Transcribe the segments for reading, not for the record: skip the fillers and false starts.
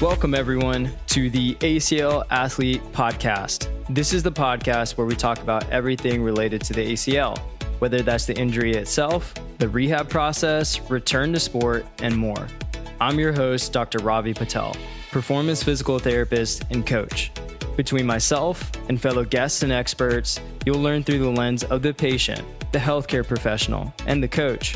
Welcome, everyone, to the ACL Athlete Podcast. This is the podcast where we talk about everything related to the ACL, whether that's the injury itself, the rehab process, return to sport, and more. I'm your host, Dr. Ravi Patel, performance physical therapist and coach. Between myself and fellow guests and experts, you'll learn through the lens of the patient, the healthcare professional, and the coach.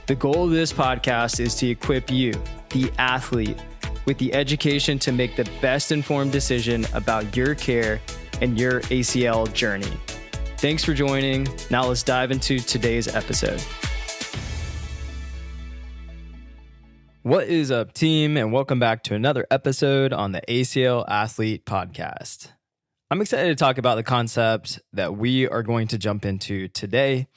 The goal of this podcast is to equip you, the athlete, with the education to make the best informed decision about your care and your ACL journey. Thanks for joining. Now let's dive into today's episode. What is up, team, and welcome back to another episode on the ACL Athlete Podcast. I'm excited to talk about the concept that we are going to jump into today.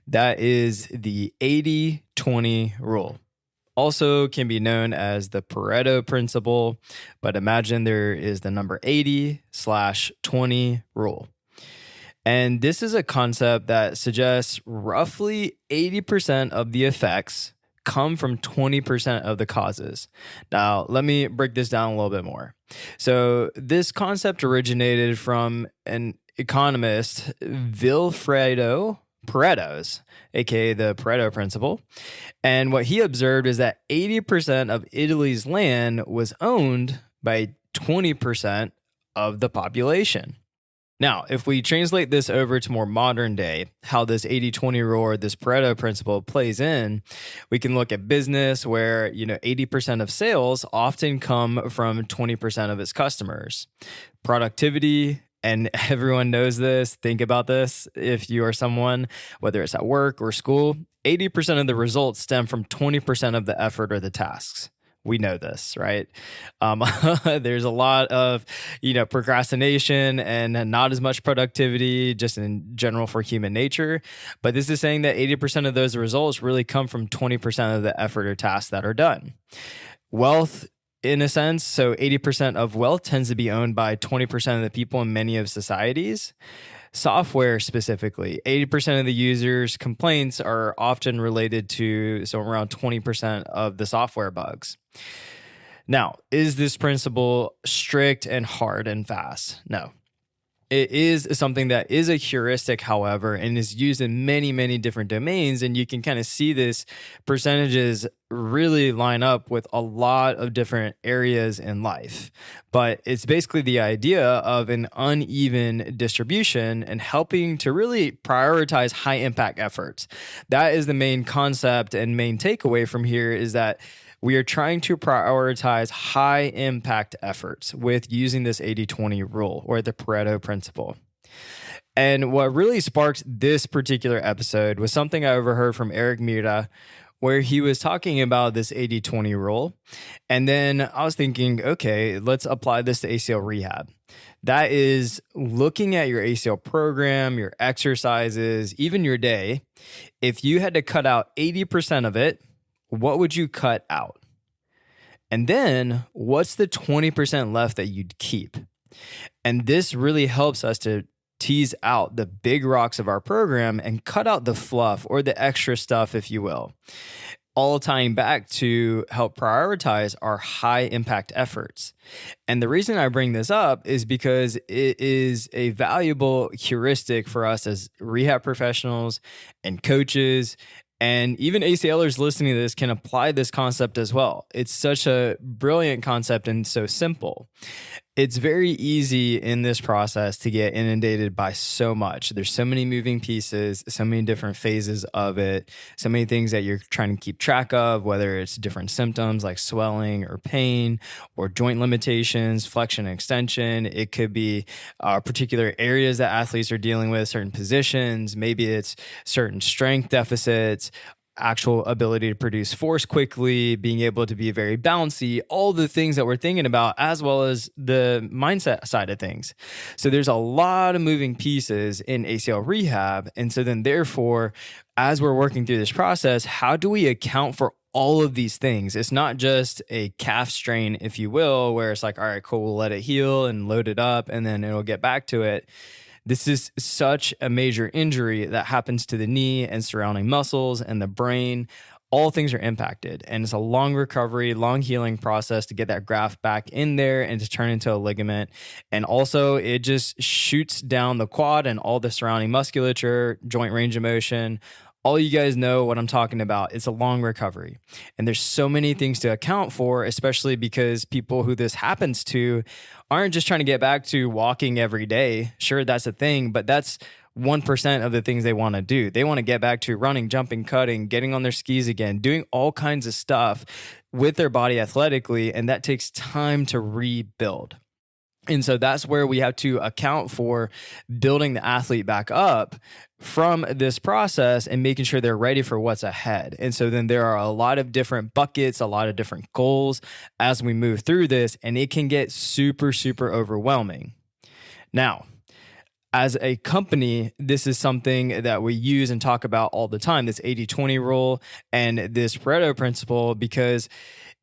That is the 80-20 rule. Also can be known as the Pareto Principle, but imagine there is the number 80/20 rule. And this is a concept that suggests roughly 80% of the effects come from 20% of the causes. Now, let me break this down a little bit more. So this concept originated from an economist, Vilfredo Pareto's, aka the Pareto Principle. And what he observed is that 80% of Italy's land was owned by 20% of the population. Now, if we translate this over to more modern day, how this 80-20 rule or this Pareto Principle plays in, we can look at business where, 80% of sales often come from 20% of its customers. Productivity, and everyone knows this, think about this, if you are someone, whether it's at work or school, 80% of the results stem from 20% of the effort or the tasks. We know this, right? There's a lot of, procrastination and not as much productivity just in general for human nature. But this is saying that 80% of those results really come from 20% of the effort or tasks that are done. Wealth, in a sense, so 80% of wealth tends to be owned by 20% of the people in many of societies. Software specifically, 80% of the users' complaints are often related to around 20% of the software bugs. Now, is this principle strict and hard and fast? No. It is something that is a heuristic, however, and is used in many, many different domains. And you can kind of see this percentages really line up with a lot of different areas in life. But it's basically the idea of an uneven distribution and helping to really prioritize high impact efforts. That is the main concept and main takeaway from here is that we are trying to prioritize high impact efforts with using this 80-20 rule or the Pareto Principle. And what really sparked this particular episode was something I overheard from Eric Mira, where he was talking about this 80-20 rule. And then I was thinking, okay, let's apply this to ACL rehab. That is looking at your ACL program, your exercises, even your day. If you had to cut out 80% of it, what would you cut out? And then what's the 20% left that you'd keep? And this really helps us to tease out the big rocks of our program and cut out the fluff or the extra stuff, if you will, all tying back to help prioritize our high impact efforts. And the reason I bring this up is because it is a valuable heuristic for us as rehab professionals and coaches. And even ACLers listening to this can apply this concept as well. It's such a brilliant concept and so simple. It's very easy in this process to get inundated by so much. There's so many moving pieces, so many different phases of it, so many things that you're trying to keep track of, whether it's different symptoms like swelling or pain or joint limitations, flexion and extension. It could be particular areas that athletes are dealing with, certain positions. Maybe it's certain strength deficits, actual ability to produce force quickly, being able to be very bouncy, all the things that we're thinking about, as well as the mindset side of things. So there's a lot of moving pieces in ACL rehab. And so then therefore, as we're working through this process, how do we account for all of these things? It's not just a calf strain, if you will, where it's like, all right, cool, we'll let it heal and load it up and then it'll get back to it. This is such a major injury that happens to the knee and surrounding muscles and the brain. all things are impacted. And it's a long recovery, long healing process to get that graft back in there and to turn into a ligament. And also, it just shoots down the quad and all the surrounding musculature, joint range of motion. All you guys know what I'm talking about. It's a long recovery. And there's so many things to account for, especially because people who this happens to aren't just trying to get back to walking every day. Sure, that's a thing, but that's 1% of the things they want to do. They want to get back to running, jumping, cutting, getting on their skis again, doing all kinds of stuff with their body athletically, and that takes time to rebuild. And so that's where we have to account for building the athlete back up from this process and making sure they're ready for what's ahead. And so then there are a lot of different buckets, a lot of different goals as we move through this, and it can get super, super overwhelming. Now, as a company, this is something that we use and talk about all the time, this 80-20 rule and this Pareto Principle, because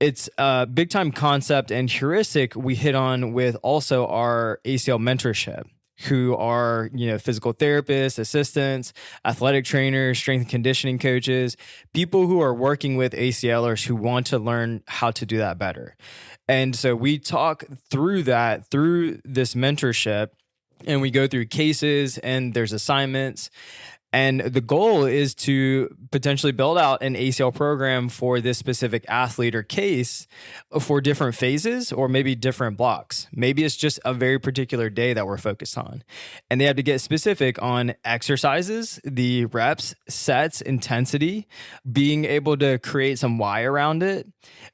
it's a big time concept and heuristic we hit on with also our ACL mentorship, who are, physical therapists, assistants, athletic trainers, strength and conditioning coaches, people who are working with ACLers who want to learn how to do that better. And so we talk through that through this mentorship, and we go through cases and there's assignments. And the goal is to potentially build out an ACL program for this specific athlete or case for different phases or maybe different blocks. Maybe it's just a very particular day that we're focused on. And they have to get specific on exercises, the reps, sets, intensity, being able to create some why around it.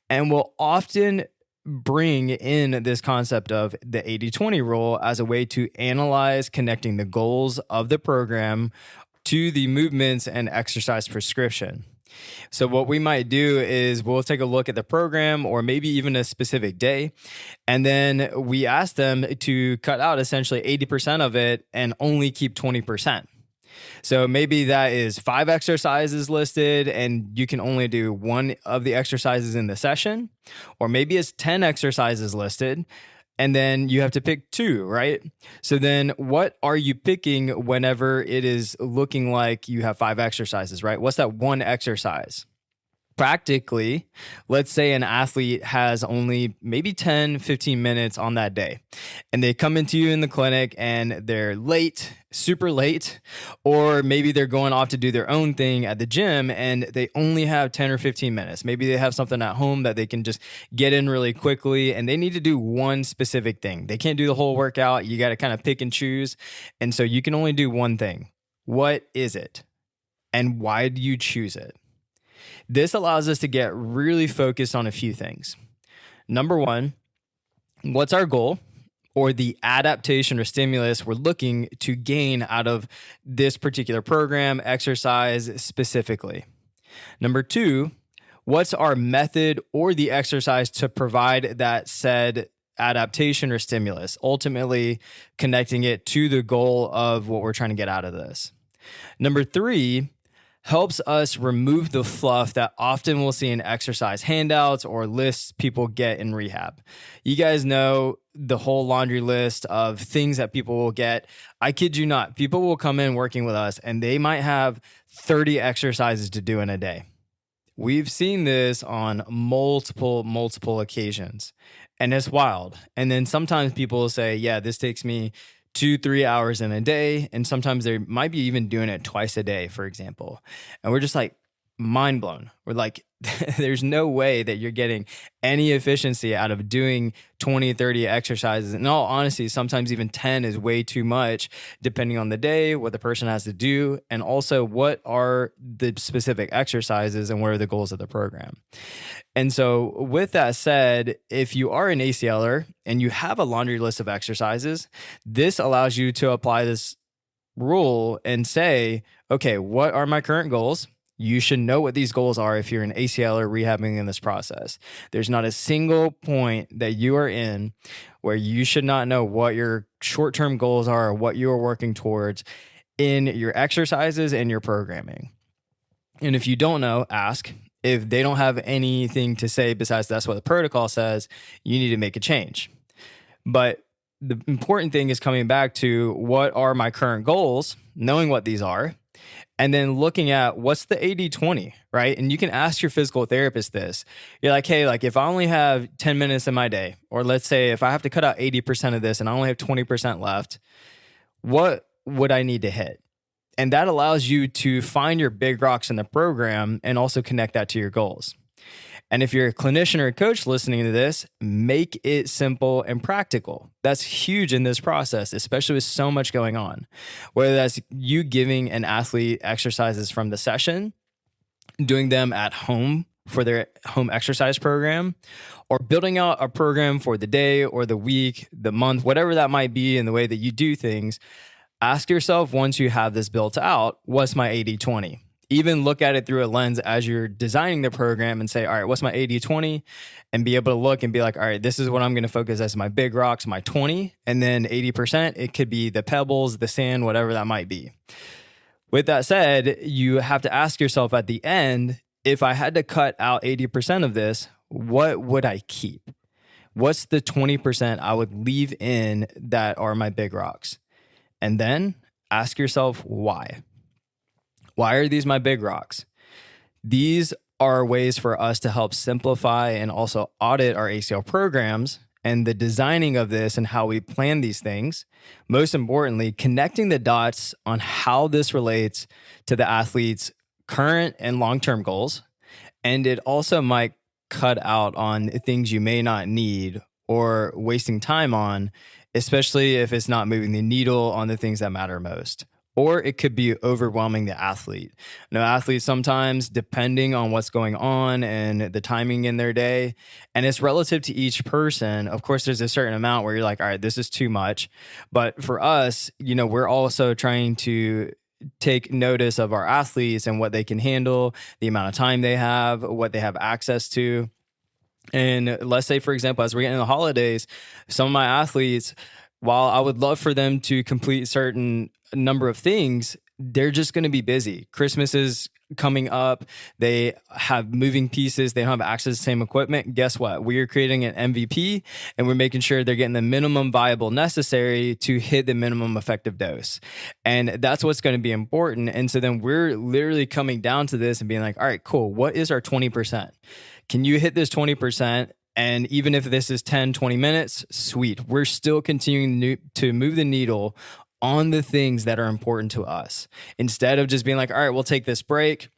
And we'll often bring in this concept of the 80-20 rule as a way to analyze connecting the goals of the program to the movements and exercise prescription. So what we might do is we'll take a look at the program or maybe even a specific day, and then we ask them to cut out essentially 80% of it and only keep 20%. So maybe that is 5 exercises listed and you can only do 1 of the exercises in the session, or maybe it's 10 exercises listed and then you have to pick 2, right? So then what are you picking whenever it is looking like you have 5 exercises, right? What's that 1 exercise? Practically, let's say an athlete has only maybe 10, 15 minutes on that day, and they come into you in the clinic and they're late, super late, or maybe they're going off to do their own thing at the gym and they only have 10 or 15 minutes. Maybe they have something at home that they can just get in really quickly and they need to do one specific thing. They can't do the whole workout. You got to kind of pick and choose. And so you can only do one thing. What is it? And why do you choose it? This allows us to get really focused on a few things. Number 1, what's our goal or the adaptation or stimulus we're looking to gain out of this particular program, exercise specifically? Number 2, what's our method or the exercise to provide that said adaptation or stimulus, ultimately connecting it to the goal of what we're trying to get out of this? Number 3, helps us remove the fluff that often we'll see in exercise handouts or lists people get in rehab. You guys know the whole laundry list of things that people will get. I kid you not, people will come in working with us and they might have 30 exercises to do in a day. We've seen this on multiple occasions, and it's wild. And then sometimes people will say, yeah, this takes me 2-3 hours in a day. And sometimes they might be even doing it twice a day, for example. And we're just like mind blown. We're like, there's no way that you're getting any efficiency out of doing 20, 30 exercises. In all honesty, sometimes even 10 is way too much, depending on the day, what the person has to do, and also what are the specific exercises and what are the goals of the program. And so with that said, if you are an ACLer and you have a laundry list of exercises, this allows you to apply this rule and say, okay, what are my current goals? You should know what these goals are if you're an ACLer rehabbing in this process. There's not a single point that you are in where you should not know what your short-term goals are or what you are working towards in your exercises and your programming. And if you don't know, ask. If they don't have anything to say besides that's what the protocol says, you need to make a change. But the important thing is coming back to what are my current goals, knowing what these are, And then looking at what's the 80-20, right? And you can ask your physical therapist this. You're like, hey, like if I only have 10 minutes in my day, or let's say if I have to cut out 80% of this and I only have 20% left, what would I need to hit? And that allows you to find your big rocks in the program and also connect that to your goals. And if you're a clinician or a coach listening to this, make it simple and practical. That's huge in this process, especially with so much going on. Whether that's you giving an athlete exercises from the session, doing them at home for their home exercise program, or building out a program for the day or the week, the month, whatever that might be in the way that you do things, ask yourself once you have this built out, what's my 80-20? Even look at it through a lens as you're designing the program and say, all right, what's my 80-20? And be able to look and be like, all right, this is what I'm going to focus as my big rocks, my 20, and then 80%, it could be the pebbles, the sand, whatever that might be. With that said, you have to ask yourself at the end, if I had to cut out 80% of this, what would I keep? What's the 20% I would leave in that are my big rocks? And then ask yourself why. Why are these my big rocks? These are ways for us to help simplify and also audit our ACL programs and the designing of this and how we plan these things. Most importantly, connecting the dots on how this relates to the athlete's current and long-term goals. And it also might cut out on things you may not need or wasting time on, especially if it's not moving the needle on the things that matter most. Or it could be overwhelming the athlete. Athletes sometimes, depending on what's going on and the timing in their day, and it's relative to each person. Of course, there's a certain amount where you're like, all right, this is too much. But for us, we're also trying to take notice of our athletes and what they can handle, the amount of time they have, what they have access to. And let's say, for example, as we're getting in the holidays, some of my athletes, while I would love for them to complete certain number of things, they're just going to be busy. Christmas is coming up. They have moving pieces. They don't have access to the same equipment. Guess what? We are creating an MVP and we're making sure they're getting the minimum viable necessary to hit the minimum effective dose. And that's what's going to be important. And so then we're literally coming down to this and being like, all right, cool. What is our 20%? Can you hit this 20%? And even if this is 10, 20 minutes, sweet. We're still continuing to move the needle on the things that are important to us. Instead of just being like, all right, we'll take this break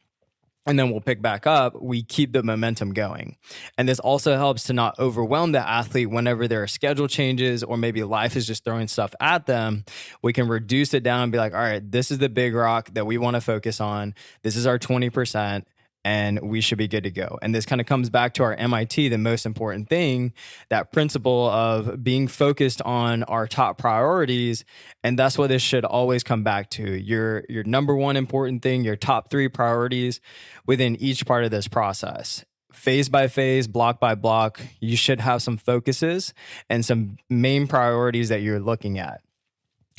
and then we'll pick back up, we keep the momentum going. And this also helps to not overwhelm the athlete whenever there are schedule changes or maybe life is just throwing stuff at them. We can reduce it down and be like, all right, this is the big rock that we want to focus on. This is our 20%. And we should be good to go. And this kind of comes back to our MIT, the most important thing, that principle of being focused on our top priorities. And that's what this should always come back to. Your number one important thing, your top 3 priorities within each part of this process. Phase by phase, block by block, you should have some focuses and some main priorities that you're looking at.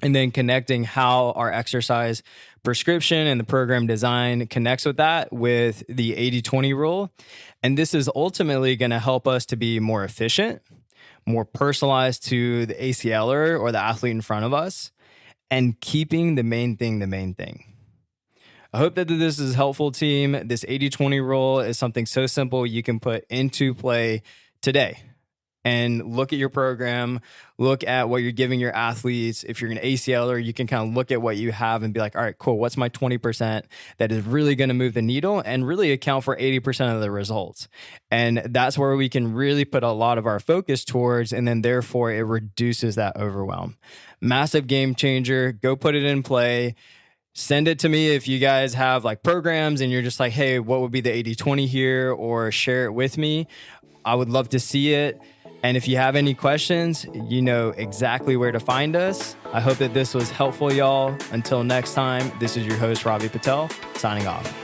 And then connecting how our exercise prescription and the program design connects with that with the 80-20 rule. And this is ultimately going to help us to be more efficient, more personalized to the ACLer or the athlete in front of us, and keeping the main thing the main thing. I hope that this is helpful, team. This 80-20 rule is something so simple you can put into play today. And look at your program, look at what you're giving your athletes. If you're an ACLer, you can kind of look at what you have and be like, all right, cool. What's my 20% that is really going to move the needle and really account for 80% of the results? And that's where we can really put a lot of our focus towards. And then therefore it reduces that overwhelm. Massive game changer. Go put it in play. Send it to me if you guys have like programs and you're just like, hey, what would be the 80-20 here? Or share it with me. I would love to see it. And if you have any questions, you know exactly where to find us. I hope that this was helpful, y'all. Until next time, this is your host, Ravi Patel, signing off.